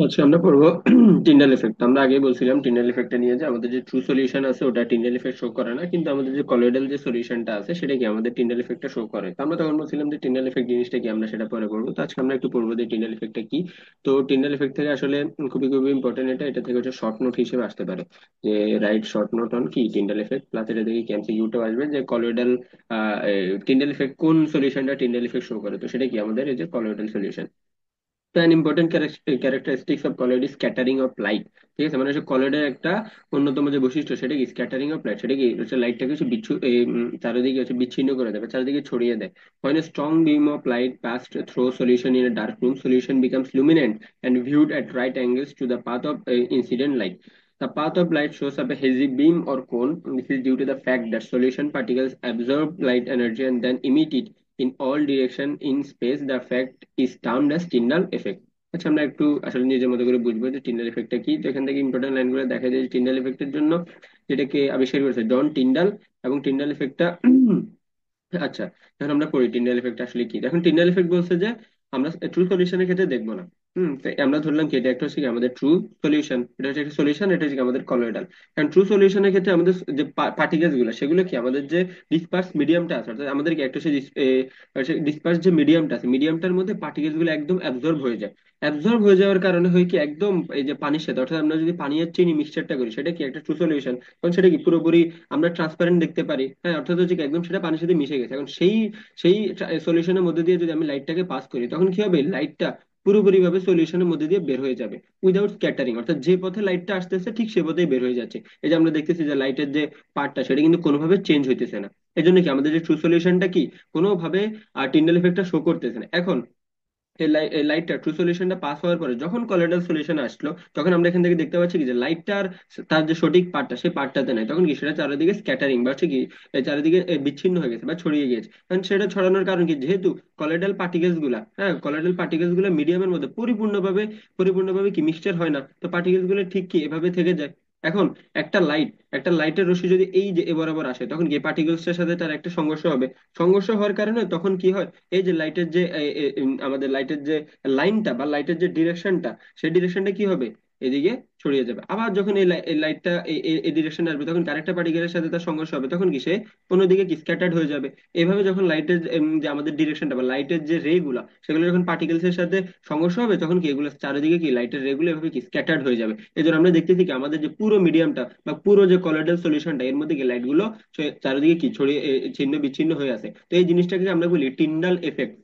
আচ্ছা, আমরা পড়বো টিন্ডাল এফেক্ট। আমরা আগে বলছিলাম টিন্ডাল এফেক্টটা নিয়ে, যে আমাদের যে ট্রু সলিউশন আছে ওটা টিন্ডাল এফেক্ট শো করে না, কিন্তু আমাদের যে কলয়েডাল যে সলিউশনটা আছে সেটা কি আমাদের টিন্ডাল এফেক্টটা শো করে। তো আমরা তখন বলছিলাম যে টিন্ডাল এফেক্ট জিনিসটা কি, আমরা সেটা পরে পড়বো। তো আজকে আমরা একটু পড়বো যে টিন্ডাল এফেক্টটা কি। তো টিন্ডাল এফেক্ট থেকে আসলে খুবই খুবই ইম্পর্টেন্ট, এটা থেকে হচ্ছে শর্ট নোট হিসেবে আসতে পারে, যে রাইট শর্ট নোট অন কি টিন্ডাল এফেক্ট, প্লাস এটা থেকে এমসিকিউটাও আসবে যে কলয়েডাল টিন্ডাল এফেক্ট কোন সলিউশনটা টিন্ডাল এফেক্ট শো করে। তো সেটা কি আমাদের এই যে কলয়েডাল সলিউশন। তো an important characteristics of colloid is scattering of light। ঠিক আছে, মানে হচ্ছে কলয়েডের একটা অন্যতম যে বৈশিষ্ট্য সেটা কি স্ক্যাটারিং অফ লাইট। সেটা কি হচ্ছে লাইটটাকে হচ্ছে চারিদিকে হচ্ছে বিচ্ছিন্ন করে দেবে, চারিদিকে ছড়িয়ে দেয়। when a strong beam of light passed through solution in a dark room, solution becomes luminant and viewed at right angles to the path of incident light. The path of light shows up a hazy beam or cone. This is due to the fact that solution particles absorb light energy and then emit it in all direction in space. The effect is termed as Tyndall effect। আচ্ছা, আমরা একটু আসলে নিজের মতো করে বুঝবো যে Tyndall এফেক্টটা কি। তো এখান থেকে ইম্পর্টেন্ট লাইনগুলো দেখা যায় যে টিন্ডাল এফেক্টের জন্য যেটাকে আবিষ্কার করেছে জন টিন্ডাল, এবং টিন্ডাল এফেক্টটা আচ্ছা, এখন আমরা পড়ি টিন্ডাল এফেক্ট আসলে কি। এখন টিন্ডাল এফেক্ট বলছে যে আমরা ট্রু সলিউশনের ক্ষেত্রে দেখবো না। তো আমরা ধরলাম কি এটা একটা হচ্ছে কি আমাদের ট্রু সলিউশন, এটা হচ্ছে একটা সলিউশন, এটা হচ্ছে কি আমাদের কলয়েডাল। কারণ ট্রু সলিউশনের ক্ষেত্রে আমাদের যে পার্টিকেলস গুলো সেগুলো কি আমাদের যে ডিসপার্স মিডিয়ামটা আছে, অর্থাৎ আমাদের কি একটা হচ্ছে ডিসপার্স যে মিডিয়ামটা আছে, মিডিয়ামটার মধ্যে পার্টিকেলস গুলো একদম অ্যাবজর্ব হয়ে যায়। অ্যাবজর্ব হয়ে যাওয়ার কারণে হয় কি একদম এই যে পানির সাথে, অর্থাৎ আমরা যদি পানি আর চিনি মিক্সচারটা করি সেটা কি একটা ট্রু সলিউশন। কারণ সেটা কি পুরোপুরি আমরা ট্রান্সপারেন্ট দেখতে পারি, হ্যাঁ, অর্থাৎ হচ্ছে কি একদম সেটা পানির সাথে মিশে গেছে। এখন সেই সেই সলিউশনের মধ্যে দিয়ে যদি আমি লাইটটাকে পাস করি তখন কি হবে, লাইটটা পুরোপুরি ভাবে সলিউশনের মধ্যে দিয়ে বের হয়ে যাবে উইদাউট স্ক্যাটারিং, অর্থাৎ যে পথে লাইটটা আসতেছে ঠিক সে পথেই বের হয়ে যাচ্ছে। এই যে আমরা দেখতেছি যে লাইটের যে পার্টটা সেটা কিন্তু কোনোভাবে চেঞ্জ হইতেছে না। এই জন্য কি আমাদের যে ট্রু সলিউশনটা কি কোনোভাবে টিন্ডেল ইফেক্টটা শো করতেছে না। এখন এই লাইটটা ট্রু সলিউশনটা পাস হওয়ার পরে যখন কলোইডাল সলিউশন আসলো, তখন আমরা এখান থেকে দেখতে পাচ্ছি কি যে লাইটটার তার যে সঠিক পার্টটা সেই পার্টটাতে নাই, তখন কি সেটা চারিদিকে স্ক্যাটারিং বা হচ্ছে কি চারিদিকে বিচ্ছিন্ন হয়ে গেছে বা ছড়িয়ে গিয়েছে। কারণ সেটা ছড়ানোর কারণ কি, যেহেতু কলোইডাল পার্টিকেলস গুলা, হ্যাঁ, কলোইডাল পার্টিকেলস গুলা মিডিয়ামের মধ্যে পরিপূর্ণভাবে কি মিক্সচার হয় না, তো পার্টিকেলস গুলো ঠিক কি এভাবে থেকে যায়। এখন একটা লাইট, একটা লাইটের রশ্মি যদি এই যে এ বরাবর আসে তখন কি পার্টিকেলসটার সাথে তার একটা সংঘর্ষ হবে। সংঘর্ষ হওয়ার কারণে তখন কি হয়, এই যে লাইটের যে আমাদের লাইটের যে লাইনটা বা লাইটের যে ডিরেকশনটা, সেই ডিরেকশনটা কি হবে, এদিকে ছড়িয়ে যাবে। আবার যখন এই লাইটটা এই ডিরেকশনে আসবে তখন আরেকটা পার্টিকেলের সাথে তার সংঘর্ষ হবে, তখন কি সে অন্যদিকে কি স্ক্যাটার্ড হয়ে যাবে। এভাবে যখন লাইটের যে আমাদের ডিরেকশনটা বা লাইটের যে রে গুলা সেগুলো যখন পার্টিকেলস এর সাথে সংঘর্ষ হবে তখন কি এগুলো চারিদিকে কি লাইটের রে গুলো এভাবে কি স্ক্যাটার্ড হয়ে যাবে। এই জন্য আমরা দেখতেছি কি আমাদের যে পুরো মিডিয়ামটা বা পুরো যে কলোইডাল সলিউশনটা এর মধ্যে কি লাইট গুলো চারিদিকে কি ছড়িয়ে ছিন্ন বিচ্ছিন্ন হয়ে আছে। তো এই জিনিসটাকে আমরা বলি টিন্ডাল এফেক্ট,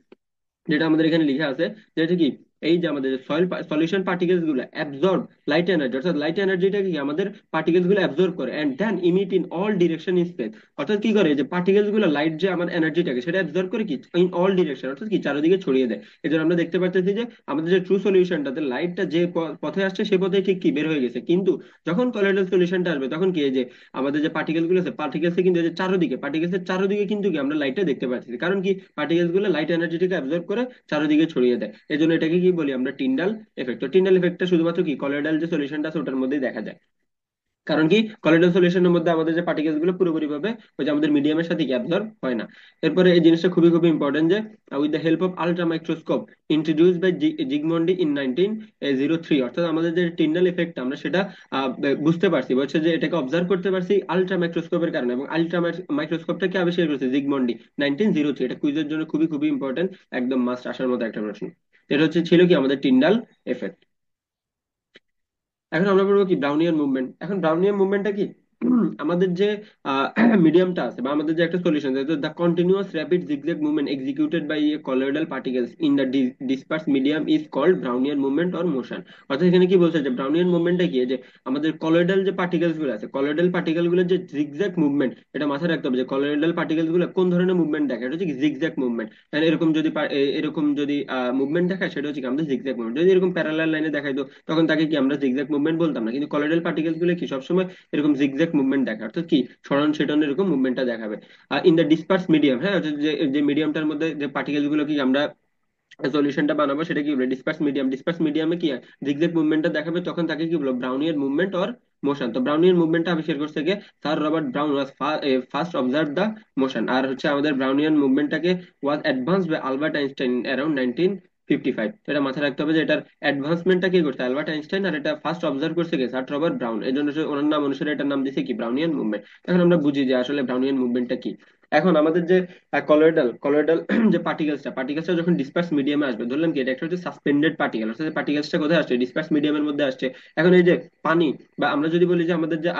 যেটা আমাদের এখানে লিখে আছে। যেটা কি এই যে আমাদের সয়েল সলিউশন পার্টিকেলস গুলো অ্যাবজর্ব লাইট এনার্জি, অর্থাৎ লাইট এনার্জিটা কি আমাদের পার্টিকেলস গুলো অ্যাবজর্ব করে and then emit in all direction in space. অর্থাৎ কি করে যে পার্টিকেলস গুলো লাইট যে আমার এনার্জিটাকে সেটা অ্যাবজর্ব করে কি ইন অল ডিরেকশন, অর্থাৎ কি চারিদিকে ছড়িয়ে দেয়। এই জন্য আমরা দেখতে পাচ্ছি যে আমাদের যে ট্রু সলিউশনটাতে লাইটটা যে পথে আসছে সে পথে ঠিক কি বের হয়ে গেছে, কিন্তু যখন কলোইডাল সলিউশনটা আসবে তখন কি এই যে আমাদের যে পার্টিকেল গুলো আছে পার্টিকেলস কিন্তু এই যে চারদিকে পার্টিকেলসের চারদিকে কিন্তু কি আমরা লাইটটা দেখতে পাচ্ছি, কারণ কি পার্টিকেলস গুলো লাইট এনার্জিটাকে অ্যাবজর্ব করে চারিদিকে ছড়িয়ে দেয়। এই জন্য এটাকে কি বলি আমরা টিন্ডাল এফেক্ট। তো টিন্ডাল এফেক্টটা শুধুমাত্র কি কলোয়েডাল যে সলিউশনটা আছে ওটার মধ্যেই দেখা যায়। কারণ কি কলোয়েডাল সলিউশনের মধ্যে আমাদের যে পার্টিকেলস গুলো পুরোপুরি ভাবে ওই যে আমাদের মিডিয়ামের সাথে কি অ্যাবজর্ব হয় না। এরপরে এই জিনিসটা খুবই খুবই ইম্পর্টেন্ট যে with the help of ultra microscope introduce by Zsigmondy in 1903, অর্থাৎ আমাদের যে টিন্ডাল এফেক্ট আমরা সেটা বুঝতে পারছি, বলছে যে এটাকে অবজার্ভ করতে পারছি আলট্রা মাইক্রোস্কোপের কারণে, এবং আলট্রা মাইক্রোস্কোপটাকে আবিষ্কার করেছে জিগমন্ডি 1903। এটা কুইজের জন্য খুবই খুবই ইম্পর্টেন্ট, একদম মাস্ট আসার মতো একটা প্রশ্ন। এটা হচ্ছে ছিল কি আমাদের টিন্ডাল এফেক্ট। এখন আমরা বলবো কি ব্রাউনিয়ান মুভমেন্ট। এখন ব্রাউনিয়ান মুভমেন্টটা কি আমাদের যে মিডিয়ামটা আছে বা আমাদের যে একটা solution, the continuous rapid zigzag movement executed by a colloidal particles in the disperse medium is called Brownian movement or motion. অর্থাৎ এখানে কি বলছে যে ব্রাউনিয়ান মুভমেন্টটা কি, যে আমাদের কলয়েডাল যে পার্টিকেলস গুলো আছে, কলয়েডাল পার্টিকেল গুলোর যে জিগজ্যাগ মুভমেন্ট, এটা মাথায় রাখতে হবে যে কলয়েডাল পার্টিকেলস গুলো কোন ধরনের মুভমেন্ট দেখায়, এটা হচ্ছে জিগজ্যাগ মুভমেন্ট। এরকম যদি মুভমেন্ট দেখায় সেটা হচ্ছে কি আমাদের জিগজ্যাগ মুভমেন্ট। যদি এরকম প্যারালাল লাইনে দেখাইতো তখন তাকে কি আমরা জিগজ্যাগ মুভমেন্ট বলতাম না, কিন্তু কলোয়েডাল পার্টিকেলস গুলো কি সবসময় এরকম জিগজ্যাগ মুভমেন্ট দেখায়, অর্থাৎ কি সরণ সেটন এরকম মুভমেন্টটা দেখাবে। ইন দ্য ডিসপার্স মিডিয়াম, হ্যাঁ, অর্থাৎ যে যে মিডিয়ামটার মধ্যে যে পার্টিকেলস গুলো কি আমরা সলিউশনটা বানাবো সেটা কি বলে ডিসপার্স মিডিয়াম। ডিসপার্স মিডিয়ামে কি জিগজ্যাগ মুভমেন্টটা দেখাবে, তখন তাকে কি বলবো ব্রাউনিয়ার মুভমেন্ট অর মোশন। তো ব্রাউনিয়ার মুভমেন্টটা আবিষ্কার করছে কে, sir Robert Brown was first observe the motion. আর হচ্ছে আমাদের ব্রাউনিয়ান মুভমেন্টটাকে was advanced by Albert Einstein around 55। তো এটা মাথায় রাখতে হবে যে এটার অ্যাডভান্সমেন্টটা কে করছে, অ্যালবার্ট আইনস্টাইন, আর এটা ফার্স্ট অবজার্ভ করছে কে, স্যার রবার্ট ব্রাউন। এই জন্য ওনার নাম অনুসারে এটার নাম দিছে কি, ব্রাউনিয়ান মুভমেন্ট। এখন আমরা বুঝি যে আসলে ব্রাউনিয়ান মুভমেন্টটা কি। এখন আমাদের যে কলয়েডাল কলয়েডাল যে পার্টিকেলসটা যখন ডিসপার্স মিডিয়ামে আসবে, ধরলাম কি এটা একটা হচ্ছে সাসপেন্ডেড পার্টিকেল, অর্থাৎ পার্টিকেলসটা কোথায় আসছে, ডিসপার্স মিডিয়ামের মধ্যে আসছে। এখন এই যে পানি, বা আমরা যদি বলি যে আমাদের যে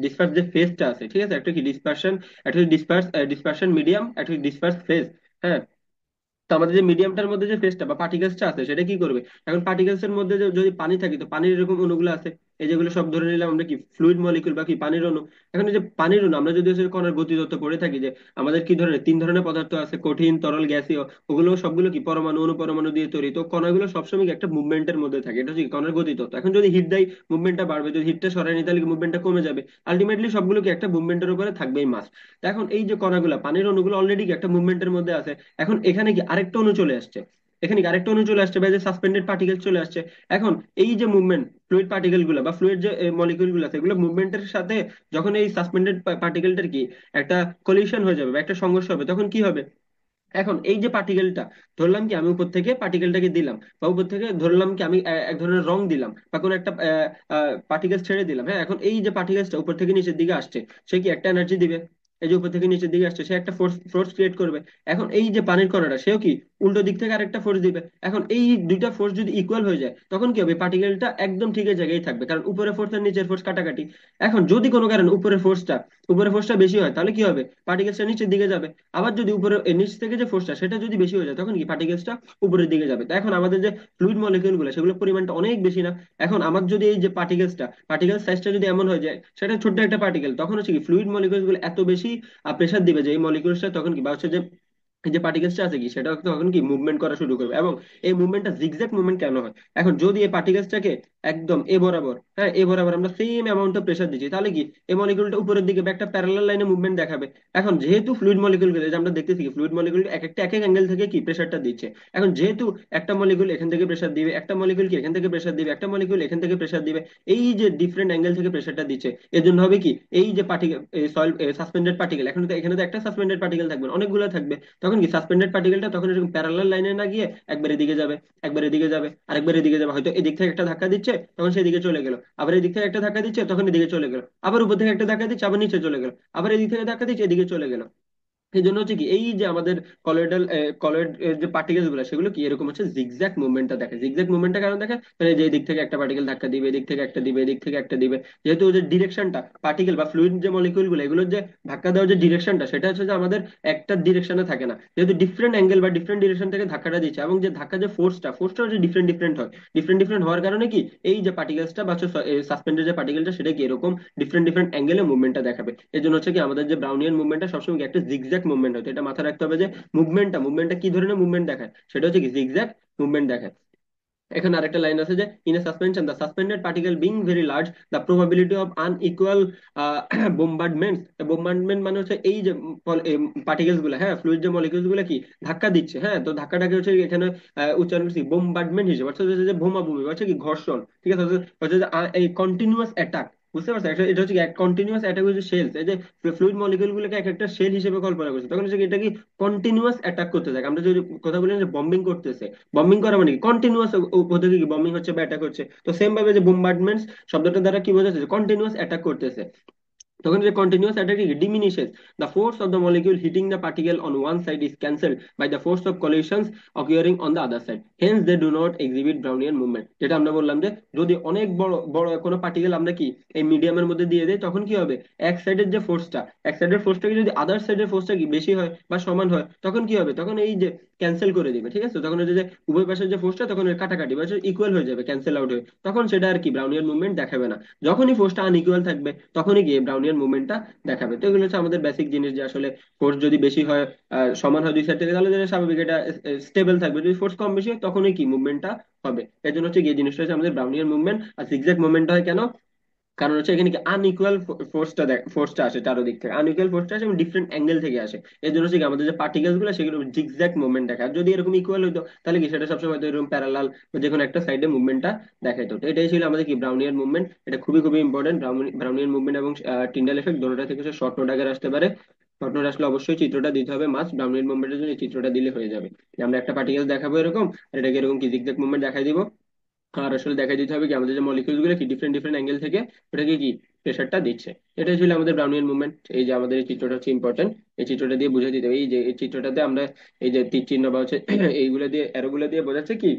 ডিসপার্স যে ফেজটা আছে, ঠিক আছে, একটা কি ডিসপারশন, একটা ডিসপারশন মিডিয়াম, একটা ডিসপার্স ফেজ। হ্যাঁ, তো আমাদের যে মিডিয়ামটার মধ্যে যে ফেজটা বা পার্টিকেলসটা আছে সেটা কি করবে, এখন পার্টিকেলস এর মধ্যে যদি পানি থাকে, তো পানির এরকম অণুগুলো আছে, এই যেগুলো সব ধরে নিলাম আমরা কি ফ্লুইড মলিকিউল বা কি পানির অণু। এখন এই যে পানির অণু, আমরা যদি হচ্ছে কণার গতিতত্ত্ব পড়ে থাকি যে আমাদের কি ধরনের তিন ধরনের পদার্থ আছে, কঠিন, তরল, গ্যাসীয়। ওগুলো সবগুলো কি পরমাণু, অনুপরমাণু দিয়ে তৈরি। তো কণাগুলো সবসময় কি একটা মুভমেন্টের মধ্যে থাকে, এটা হচ্ছে কি কণার গতিতত্ত্ব। এখন যদি হিট দেয়, মুভমেন্টটা বাড়বে, যদি হিটটা সরাই নি তাহলে মুভমেন্টটা কমে যাবে। আলটিমেটলি সবগুলো কি একটা মুভমেন্টের উপরে থাকবেই মাস। এখন এই যে কণাগুলো, পানির অণুগুলো অলরেডি কি একটা মুভমেন্টের মধ্যে আছে। এখন এখানে কি আরেকটা অণু চলে আসছে, এখানে কি আরেকটা অণু চলে আসছে, বা যে সাসপেন্ডেড পার্টিকেল চলে আসছে। এখন এই যে মুভমেন্ট, ফ্লুইড পার্টিকেল গুলো বা ফ্লুইড যে মলিকিউল গুলো আছে, এগুলো মুভমেন্টের সাথে যখন এই সাসপেন্ডেড পার্টিকেলটার কি একটা কলিশন হয়ে যাবে বা একটা সংঘর্ষ হবে, তখন কি হবে, এখন এই যে পার্টিকেলটা, ধরলাম কি আমি উপর থেকে পার্টিকেলটাকে দিলাম, বা উপর থেকে ধরলাম কি আমি এক ধরনের রং দিলাম, বা কোনো একটা পার্টিকেল ছেড়ে দিলাম। হ্যাঁ, এখন এই যে পার্টিকেলসটা উপর থেকে নিচের দিকে আসছে, সে কি একটা এনার্জি দিবে। এই যে উপর থেকে নিচের দিকে আসছে, সে একটা ফোর্স ফোর্স ক্রিয়েট করবে। এখন এই যে পানির কণাটা, সেও কি উল্টো দিক থেকে আরেকটা ফোর্স দিবে। এখন এই দুইটা ফোর্স যদি ইকুয়াল হয়ে যায়, তখন কি হবে, পার্টিকেলটা একদম ঠিকই জায়গায় থাকবে, কারণ উপরে ফোর্স আর নিচের ফোর্স কাটাকাটি। এখন যদি কোনো কারণে উপরের ফোর্সটা বেশি হয়, তাহলে কি হবে, পার্টিকেলসটা নিচের দিকে যাবে। আবার যদি উপরে নিচ থেকে যে ফোর্সটা সেটা যদি বেশি হয়ে যায়, তখন কি পার্টিকেলসটা উপরের দিকে যাবে। তো এখন আমাদের যে ফ্লুইড মলিকিউল গুলো, সেগুলোর পরিমাণটা অনেক বেশি না। এখন আমার যদি এই যে পার্টিকেল সাইজটা যদি এমন হয়ে যায়, সেটা ছোট্ট একটা পার্টিকেল, তখন হচ্ছে কি ফ্লুইড মলিকিউল গুলো এত বেশি প্রেসার দিবে যে এই মলিকিউলসটা তখন কি, বা হচ্ছে যে এই যে পার্টিকেলসটা আছে কি, সেটা তখন কি মুভমেন্ট করা শুরু করবে। এবং এই মুভমেন্টটা জিগজ্যাগ মুভমেন্ট কেন হয়, এখন যদি এই পার্টিকেলসটাকে একদম এ বরাবর, হ্যাঁ এ বরাবর আমরা সেম অ্যামাউন্ট অফ প্রেসার দিচ্ছি, তাহলে কি এই মলিকিউলটা উপরের দিকে বা একটা প্যারালাল লাইনে মুভমেন্ট দেখাবে। এখন যেহেতু ফ্লুইড মলিকিউল গুলো, যে আমরা দেখতেছি কি ফ্লুইড মলিকিউল এক একটা এক এক অ্যাঙ্গেল থেকে কি প্রেসারটা দিচ্ছে। এখন যেহেতু একটা মলিকিউল এখান থেকে প্রেসার দিবে, একটা মলিকিউল কি এখান থেকে প্রেসার দিবে, একটা মলিকিউল এখান থেকে প্রেসার দিবে, এই যে ডিফারেন্ট অ্যাঙ্গেল থেকে প্রেসারটা দিচ্ছে, এর জন্য হবে কি এই যে পার্টিকেল, সয়েল সাসপেন্ডেড পার্টিকেল, এখন তো এখানে তো একটা সাসপেন্ডেড পার্টিকেল থাকবে না, অনেকগুলো থাকবে। তখন কি সাসপেন্ডেড পার্টিকেলটা তখন এরকম প্যারালাল লাইনে না গিয়ে একবার এদিকে যাবে, একবার এদিকে যাবে, আরেকবার এদিকে যাবে। হয়তো এদিক থেকে একটা ধাক্কা দিচ্ছে, তখন সেদিকে চলে গেল। আবার এদিক থেকে একটা ধাক্কা দিচ্ছে, তখন এদিকে চলে গেল। আবার উপর থেকে একটা ধাক্কা দিচ্ছে, আবার নিচে চলে গেল। আবার এদিক থেকে ধাক্কা দিচ্ছে, এদিকে চলে গেল। এই জন্য হচ্ছে কি এই যে আমাদের কলয়েডাল কলয়েড যে পার্টিকেলস গুলো, সেগুলো কি এরকম হচ্ছে জিগজ্যাগ মুভমেন্টটা দেখে। জিগজ্যাগ মুভমেন্টটা কারণ দেখে, মানে যে দিক থেকে একটা পার্টিকেল ধাক্কা দিবে, এদিক থেকে একটা দিবে, এদিক থেকে একটা দিবে। যেহেতু ওদের ডিরেকশনটা, পার্টিকেল বা ফ্লুইড যে মলিকিউল গুলো, এগুলোর যে ধাক্কা দেওয়ার যে ডিরেকশনটা, সেটা হচ্ছে যে আমাদের একটা ডিরেকশনে থাকে না, যেহেতু ডিফারেন্ট অ্যাঙ্গেল বা ডিফারেন্ট ডিরেকশন থেকে ধাক্কাটা দিচ্ছে। এবং যে ধাক্কা যে ফোর্সটা হচ্ছে ডিফারেন্ট ডিফারেন্ট হয়। ডিফারেন্ট ডিফারেন্ট হওয়ার কারণে কি এই যে পার্টিকেলসটা বা সাসপেন্ডেড যে পার্টিকেলটা, সেটা কি এরকম ডিফারেন্ট ডিফারেন্ট অ্যাঙ্গেলে মুভমেন্টটা দেখাবে। এই জন্য হচ্ছে কি আমাদের যে ব্রাউনিয়ান মুভমেন্টটা সবসময় কি একটা জিগজ্যাগ মুভমেন্ট হতো। এটা মাথায় রাখতে হবে যে মুভমেন্টটা কি ধরনের মুভমেন্ট দেখায়, সেটা হচ্ছে কি জিগজ্যাগ মুভমেন্ট দেখায়। এখানে আরেকটা লাইন আছে যে in a suspension the suspended particle being very large the probability of unequal bombardment. Bombardment মানে হচ্ছে এই যে পার্টিকেলস গুলো, হ্যাঁ ফ্লুইড যে মলিকিউলস গুলো কি ধাক্কা দিচ্ছে, হ্যাঁ তো ধাক্কাটাকে হচ্ছে এখানে উচ্চারণ করছি বোম্বার্ডমেন্ট হিসেবে, অর্থাৎ হচ্ছে যে বোমা বমি, হচ্ছে কি ঘর্ষণ, ঠিক আছে, হচ্ছে যে এই কন্টিনিউয়াস অ্যাটাক। বুঝতে পারছো, এটা হচ্ছে কি কন্টিনিউয়াস অ্যাটাক হচ্ছে শেলস, এই যে ফ্লুইড মলিকিউল গুলোকে এক একটা শেল হিসেবে কল্পনা করছে, তখন হচ্ছে কি এটা কি কন্টিনিউয়াস অ্যাটাক করতে থাকে। আমরা যদি কথা বলি যে বম্বিং করতেছে, বম্বিং করা মানে কি কন্টিনিউয়াস পদ্ধতি, কি বম্বিং হচ্ছে বা অ্যাটাক হচ্ছে। তো সেম ভাবে যে বোম্বার্ডমেন্টস শব্দটা দ্বারা কি বোঝাচ্ছে, কন্টিনিউয়াস অ্যাটাক করতেছে। তখন যে continuous attack diminishes the force of the molecule hitting the particle on one side is cancelled by the force of collisions occurring on the other side, hence they do not exhibit Brownian movement। যেটা আমরা বললাম যে যদি অনেক বড় বড় কোনো particle আমরা কি এই মিডিয়ামের মধ্যে দিয়ে দেই, তখন কি হবে, এক সাইডের যে ফোর্সটা, এক সাইডের ফোর্সটা কি যদি আদার সাইডের ফোর্সটা কি বেশি হয় বা সমান হয়, তখন কি হবে, তখন এই যে ক্যান্সেল করে দিবে, ঠিক আছে। তখন হচ্ছে যে উভয় পাশের যে ফোর্সটা তখন এর কাটাকাটি বা ইকুয়াল হয়ে যাবে, ক্যান্সেল আউট হয়ে, তখন সেটা আর কি ব্রাউনিয়ান মুভমেন্ট দেখাবে না। যখনই ফোর্সটা আনইকুয়াল থাকবে, তখনই গিয়ে ব্রাউনিয়ান মুভমেন্টটা দেখাবে। তো এগুলো হচ্ছে আমাদের বেসিক জিনিস, যে আসলে ফোর্স যদি বেশি হয়, সমান হয় দুই সাইড থেকে, তাহলে যেটা স্বাভাবিক এটা স্টেবল থাকবে। যদি ফোর্স কম বেশি হয়, তখনই কি মুভমেন্টটা হবে। এর জন্য হচ্ছে এই জিনিসটা হচ্ছে আমাদের ব্রাউনিয়ান মুভমেন্ট। আর জিগজ্যাগ মুভমেন্টটা হয় কেন, কারণ হচ্ছে এখানে কি আনইকুয়াল ফোর্সটা আসে, চারদিক থেকে আনইকুয়াল ফোর্সটা আসে এবং ডিফারেন্ট অ্যাঙ্গেল থেকে আসে। এর জন্য হচ্ছে কি আমাদের যে পার্টিকেলস গুলো, সেগুলো জিগজ্যাগ মুভমেন্ট দেখায়। আর যদি এরকম ইকুয়াল হইতো, তাহলে কি সেটা সবসময় হয়তো এরকম প্যারালাল বা যে কোনো একটা সাইডে মুভমেন্টটা দেখাইতো। তো এটাই ছিল আমাদের কি ব্রাউনিয়ান মুভমেন্ট। এটা খুবই খুবই ইম্পর্টেন্ট, ব্রাউনিয়ান মুভমেন্ট এবং টিন্ডাল এফেক্ট দুটোটা থেকে শর্ট নোট আকারে আসতে পারে। ডট নোট আসলে অবশ্যই চিত্রটা দিতে হবে, মাস্ট ব্রাউনিয়ান মুভমেন্টের জন্য এই চিত্রটা দিলে হয়ে যাবে। যে আমরা একটা পার্টিকেল দেখাবো এরকম, আর এটাকে এরকম কি জিগজ্যাগ মুভমেন্ট দেখাই দিব। আর আসলে দেখাই দিতে হবে কি আমাদের যে মলিকিউলস গুলো কি ডিফারেন্ট ডিফারেন্ট অ্যাঙ্গেল থেকে ওটাকে কি প্রেশারটা দিচ্ছে। এটাই ছিল আমাদের ব্রাউনিয়ান মুভমেন্ট। এই যে আমাদের এই চিত্রটা হচ্ছে ইম্পর্টেন্ট, এই চিত্রটা দিয়ে বুঝে দিতে হবে। এই যে এই চিত্রটাতে আমরা এই যে তীর চিহ্ন বা হচ্ছে এইগুলো দিয়ে অ্যারোগুলো দিয়ে বোঝাচ্ছে কি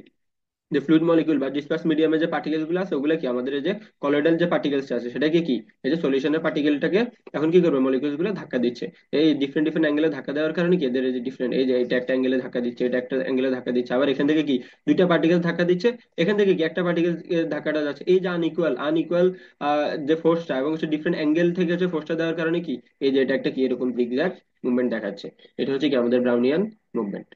যে ফ্লুইড মলিকিউল বা ডিসপার্স মিডিয়ামে যে পার্টিকেল গুলো আছে ওগুলো কি আমাদের এই যে কলয়েডাল যে পার্টিকেলস আছে সেটাকে কি এই যে সলিউশনের পার্টিকেলটাকে এখন কি করবে মলিকিউলস গুলো ধাক্কা দিচ্ছে। এই ডিফারেন্ট ডিফারেন্ট অ্যাঙ্গেলে ধাক্কা দেওয়ার কারণে কি এদের এই যে ডিফারেন্ট এই যে এটা একটা অ্যাঙ্গেলে ধাক্কা দিচ্ছে, এটা একটা অ্যাঙ্গেলে ধাক্কা দিচ্ছে, আবার এখান থেকে কি দুইটা পার্টিকেল ধাক্কা দিচ্ছে, এখান থেকে কি একটা পার্টিকেল ধাক্কাটা যাচ্ছে। এই যে আনইকুয়াল আনইকুয়াল যে ফোর্সটা এবং হচ্ছে ডিফারেন্ট অ্যাঙ্গেল থেকে হচ্ছে ফোর্সটা দেওয়ার কারণে কি এই যে এটা একটা কি এরকম জিগজ্যাগ মুভমেন্ট দেখাচ্ছে। এটা হচ্ছে কি আমাদের ব্রাউনিয়ান মুভমেন্ট।